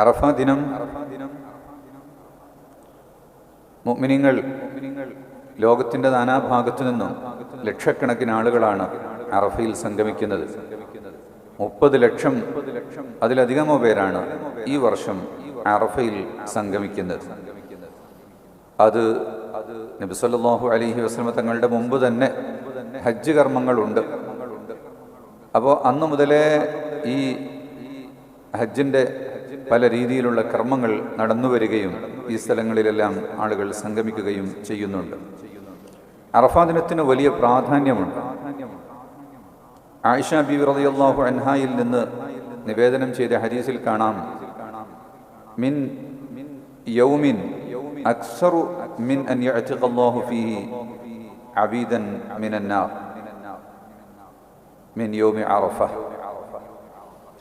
അറഫ ദിനം മുഅ്മിനീങ്ങൾ ലോകത്തിൻ്റെ നാനാഭാഗത്തു നിന്നും ലക്ഷക്കണക്കിന് ആളുകളാണ് അറഫയിൽ സംഗമിക്കുന്നത്. 30 ലക്ഷം അതിലധികമോ പേരാണ് ഈ വർഷം അറഫയിൽ സംഗമിക്കുന്നത്. അത് നബി സല്ലല്ലാഹു അലൈഹി വസല്ലം തങ്ങളുടെ മുമ്പ് തന്നെ ഹജ്ജ് കർമ്മങ്ങളുണ്ട്. അപ്പോൾ അന്നു മുതലേ ഈ ഹജ്ജിൻ്റെ പല രീതിയിലുള്ള കർമ്മങ്ങൾ നടന്നു വരികയും ഈ സ്ഥലങ്ങളിലെല്ലാം ആളുകൾ സംഗമിക്കുകയും ചെയ്യുന്നുണ്ട്. അറഫാ ദിനത്തിന് വലിയ പ്രാധാന്യമുണ്ട്. ആയിഷ ബീവി റളിയല്ലാഹു അൻഹായിൽ നിന്ന് നിവേദനം ചെയ്ത ഹദീസിൽ കാണാം, മിൻ യൗമിൻ അക്സറു മിൻ അൻ യഅ്തിഖല്ലാഹു ഫീഹി അബീദൻ മിനന്നാർ മിൻ യൗമി അറഫ.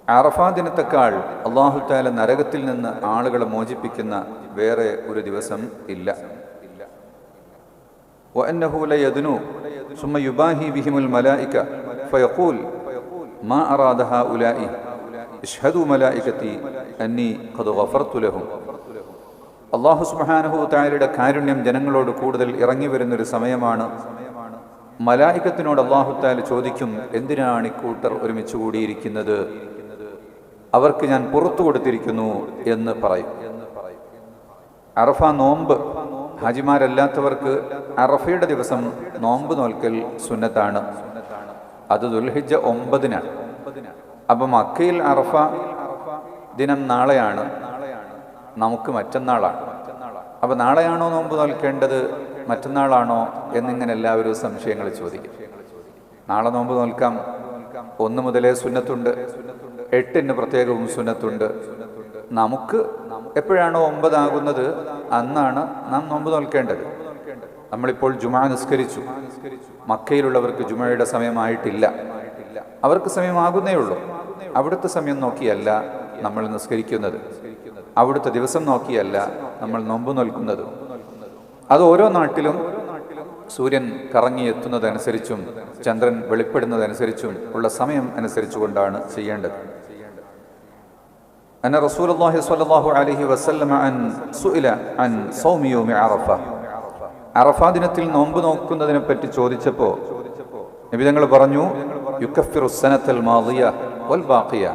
അറഫാ ദിനത്തെക്കാൾ അല്ലാഹു തആല നരകത്തിൽ നിന്ന് ആളുകളെ മോചിപ്പിക്കുന്ന വേറെ ഒരു ദിവസം ഇല്ല. വഅന്നഹു ലയദ്നു സുമ്മ യുബാഹി ബിഹിമുൽ മലായിക ഫയഖൂൽ മാ അറാദ ഹഉലാഇ ഇശ്ഹദു മലായികതി അന്നി ഖദ് ഗഫർതു ലഹും. അല്ലാഹു സുബ്ഹാനഹു തആലയുടെ കാരുണ്യം ജനങ്ങളോട് കൂടുതൽ ഇറങ്ങി വരുന്നൊരു സമയമാണ്. മലായികത്തിനോട് അല്ലാഹു തആല ചോദിക്കും, എന്തിനാണ് ഇക്കൂട്ടർ ഒരുമിച്ച് കൂടിയിരിക്കുന്നത്? അവർക്ക് ഞാൻ പുറത്തു കൊടുത്തിരിക്കുന്നു എന്ന് പറയും. അറഫ നോമ്പ് ഹാജിമാരല്ലാത്തവർക്ക് അറഫയുടെ ദിവസം നോമ്പ് നോൽക്കൽ സുന്നത്താണ്. അത് ദുൽഹിജ്ജ 9-നാണ്. അപ്പം മക്കയിൽ അറഫ ദിനം നാളെയാണ്, നമുക്ക് മറ്റന്നാളാണ്. അപ്പം നാളെയാണോ നോമ്പ് നോൽക്കേണ്ടത് മറ്റന്നാളാണോ എന്നിങ്ങനെ എല്ലാവരും സംശയങ്ങൾ ചോദിക്കും. നാളെ നോമ്പ് നോൽക്കാം. 1 മുതലേ സുന്നത്തുണ്ട്, 8-ന് പ്രത്യേകവും സുന്നത്തുണ്ട്. നമുക്ക് എപ്പോഴാണോ 9 ആകുന്നത് അന്നാണ് നാം നോമ്പ് നോൽക്കേണ്ടത്. നമ്മളിപ്പോൾ ജുമാ നിസ്കരിച്ചു. മക്കയിലുള്ളവർക്ക് ജുമയുടെ സമയമായിട്ടില്ല, അവർക്ക് സമയമാകുന്നേ ഉള്ളൂ. അവിടുത്തെ സമയം നോക്കിയല്ല നമ്മൾ നിസ്കരിക്കുന്നത്, അവിടുത്തെ ദിവസം നോക്കിയല്ല നമ്മൾ നോമ്പ് നോൽക്കുന്നത്. അത് ഓരോ നാട്ടിലും സൂര്യൻ കറങ്ങിയെത്തുന്നതനുസരിച്ചും ചന്ദ്രൻ വെളിപ്പെടുന്നതനുസരിച്ചും ഉള്ള സമയം അനുസരിച്ചുകൊണ്ടാണ് ചെയ്യേണ്ടത്. അന്ന റസൂലുള്ളാഹി സ്വല്ലല്ലാഹു അലൈഹി വസല്ലം സുഇല അൻ സൗമി യൗമി അറഫ. അറഫാ ദിനത്തിൽ നോമ്പ് നോക്കുന്നതിനെ പറ്റി ചോദിച്ചപ്പോൾ നബി തങ്ങൾ പറഞ്ഞു, യുകഫിറു സനത്തൽ മാദിയ വൽ ബാഖിയ.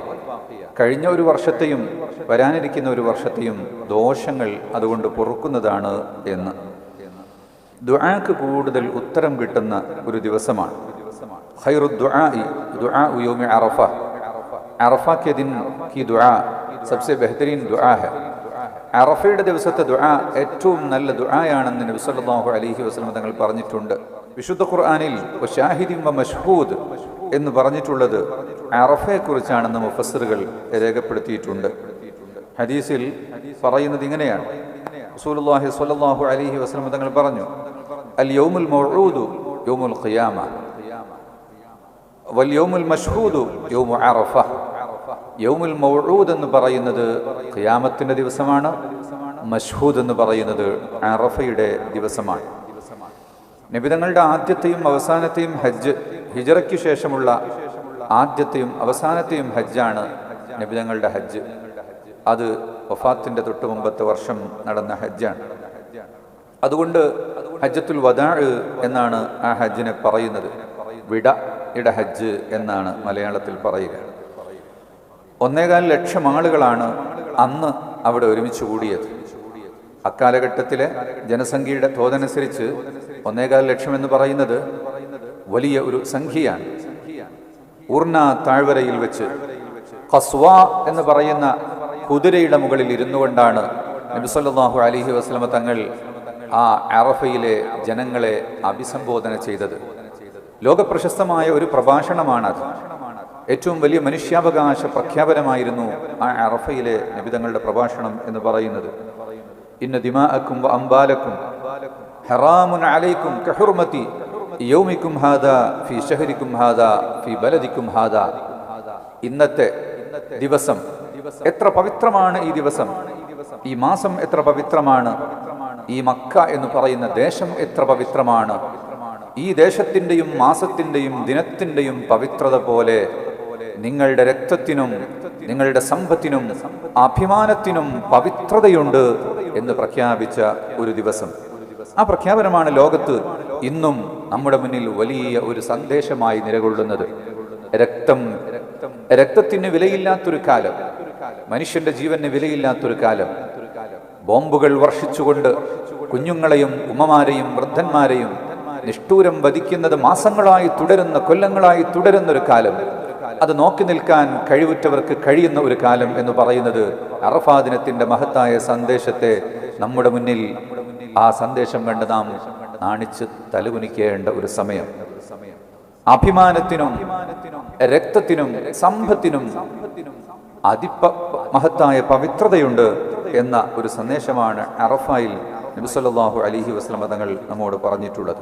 കഴിഞ്ഞ ഒരു വർഷത്തെയും വരാനിരിക്കുന്ന ഒരു വർഷത്തെയും ദോഷങ്ങൾ അതുകൊണ്ട് പൊറുക്കുന്നതാണ് എന്ന്. ദുആക്ക് കൂടുതൽ ഉത്തരം കിട്ടുന്ന ഒരു ദിവസമാണ്. ഖൈറു ദുആഇ ദുആഉ യൗമി അറഫ. അറഫ के दिन की दुआ सबसे बेहतरीन दुआ है. അറഫയുടെ ദിവസത്തെ ദുആ ഏറ്റവും നല്ല ദുആയാണെന്ന് നബി സല്ലല്ലാഹു അലൈഹി വസല്ലം തങ്ങൾ പറഞ്ഞിട്ടുണ്ട്. വിശുദ്ധ ഖുർആനിൽ വശാഹിദിൻ വമശ്ഹൂദ് എന്ന് പറഞ്ഞിട്ടുള്ളത് അറഫയെക്കുറിച്ചാണെന്ന് മുഫസ്സിറുകൾ രേഖപ്പെടുത്തിയിട്ടുണ്ട്. ഹദീസിൽ പറയുന്നത് ഇങ്ങനെയാണ്, റസൂലുള്ളാഹി സ്വല്ലല്ലാഹു അലൈഹി വസല്ലം തങ്ങൾ പറഞ്ഞു, അൽ യൗമുൽ മൗഊദു യൗമുൽ ഖിയാമ വൽ യൗമുൽ മശ്ഹൂദു യൗമു അറഫ. യൗമുൽ മൗഊദ് എന്ന് പറയുന്നത് ഖിയാമത്തിന്റെ ദിവസമാണ്, മശ്ഹൂദ് എന്ന് പറയുന്നത് അറഫയുടെ ദിവസമാണ്. നബിതങ്ങളുടെ ആദ്യത്തെയും അവസാനത്തെയും ഹജ്ജ്, ഹിജ്റയ്ക്ക് ശേഷമുള്ള ആദ്യത്തെയും അവസാനത്തെയും ഹജ്ജാണ് നബിതങ്ങളുടെ ഹജ്ജ്. അത് വഫാത്തിന്റെ തൊട്ട് മുമ്പത്തെ വർഷം നടന്ന ഹജ്ജാണ്. അതുകൊണ്ട് ഹജ്ജത്തുൽ വദാ എന്നാണ് ആ ഹജ്ജിനെ പറയുന്നത്. വിടയുടെ ഹജ്ജ് എന്നാണ് മലയാളത്തിൽ പറയുക. 1.25 ലക്ഷം ആളുകളാണ് അന്ന് അവിടെ ഒരുമിച്ച് കൂടിയത്. അക്കാലഘട്ടത്തിലെ ജനസംഖ്യയുടെ തോതനുസരിച്ച് 1.25 ലക്ഷം എന്ന് പറയുന്നത് വലിയ ഒരു സംഖ്യയാണ്. ഉർന താഴ്വരയിൽ വെച്ച് ഖസ്വ എന്ന് പറയുന്ന കുതിരയുടെ മുകളിൽ ഇരുന്നു കൊണ്ടാണ് നബി സല്ലല്ലാഹു അലൈഹി വസല്ലം തങ്ങൾ ആ അറഫയിലെ ജനങ്ങളെ അഭിസംബോധന ചെയ്തത്. ലോകപ്രശസ്തമായ ഒരു പ്രഭാഷണമാണത്. ഏറ്റവും വലിയ മനുഷ്യാവകാശ പ്രഖ്യാപനമായിരുന്നു ആ അറഫയിലെ നബിതങ്ങളുടെ പ്രഭാഷണം എന്ന് പറയുന്നത്. ഇന്ന ദിമാഅക്കും വ അംബാലക്കും ഹറാമുൻ അലൈക്കും കഹുർമതി യൗമിക്കും ഹാദാ ഫി ശഹരിക്കും ഹാദാ ഫി ബലദിക്കും ഹാദാ. ഇന്നത്തെ ദിവസം എത്ര പവിത്രമാണ്! ഈ ദിവസം, ഈ മാസം എത്ര പവിത്രമാണ്! ഈ മക്ക എന്ന് പറയുന്ന ദേശം എത്ര പവിത്രമാണ്! ഈ ദേശത്തിൻ്റെയും മാസത്തിൻ്റെയും ദിനത്തിൻ്റെയും പവിത്രത പോലെ നിങ്ങളുടെ രക്തത്തിനും നിങ്ങളുടെ സമ്പത്തിനും അഭിമാനത്തിനും പവിത്രതയുണ്ട് എന്ന് പ്രഖ്യാപിച്ച ഒരു ദിവസം. ആ പ്രഖ്യാപനമാണ് ലോകത്ത് ഇന്നും നമ്മുടെ മുന്നിൽ വലിയ ഒരു സന്ദേശമായി നിലകൊള്ളുന്നത്. രക്തത്തിന് വിലയില്ലാത്തൊരു കാലം, മനുഷ്യന്റെ ജീവന് വിലയില്ലാത്തൊരു കാലം, ബോംബുകൾ വർഷിച്ചുകൊണ്ട് കുഞ്ഞുങ്ങളെയും ഉമ്മമാരെയും വൃദ്ധന്മാരെയും നിഷ്ഠൂരം വധിക്കുന്നത് മാസങ്ങളായി തുടരുന്ന, കൊല്ലങ്ങളായി തുടരുന്നൊരു കാലം, അത് നോക്കി നിൽക്കാൻ കഴിവുറ്റവർക്ക് കഴിയുന്ന ഒരു കാലം എന്ന് പറയുന്നത് അറഫാ ദിനത്തിന്റെ മഹത്തായ സന്ദേശത്തെ നമ്മുടെ മുന്നിൽ, ആ സന്ദേശം കണ്ട് നാം നാണിച്ച് തലകുനിക്കേണ്ട ഒരു സമയം. അഭിമാനത്തിനും രക്തത്തിനും സമ്പത്തിനും മഹത്തായ പവിത്രതയുണ്ട് എന്ന ഒരു സന്ദേശമാണ് അറഫായിൽ നബി സല്ലല്ലാഹു അലൈഹി വസല്ലം തങ്ങൾ നമ്മോട് പറഞ്ഞിട്ടുള്ളത്.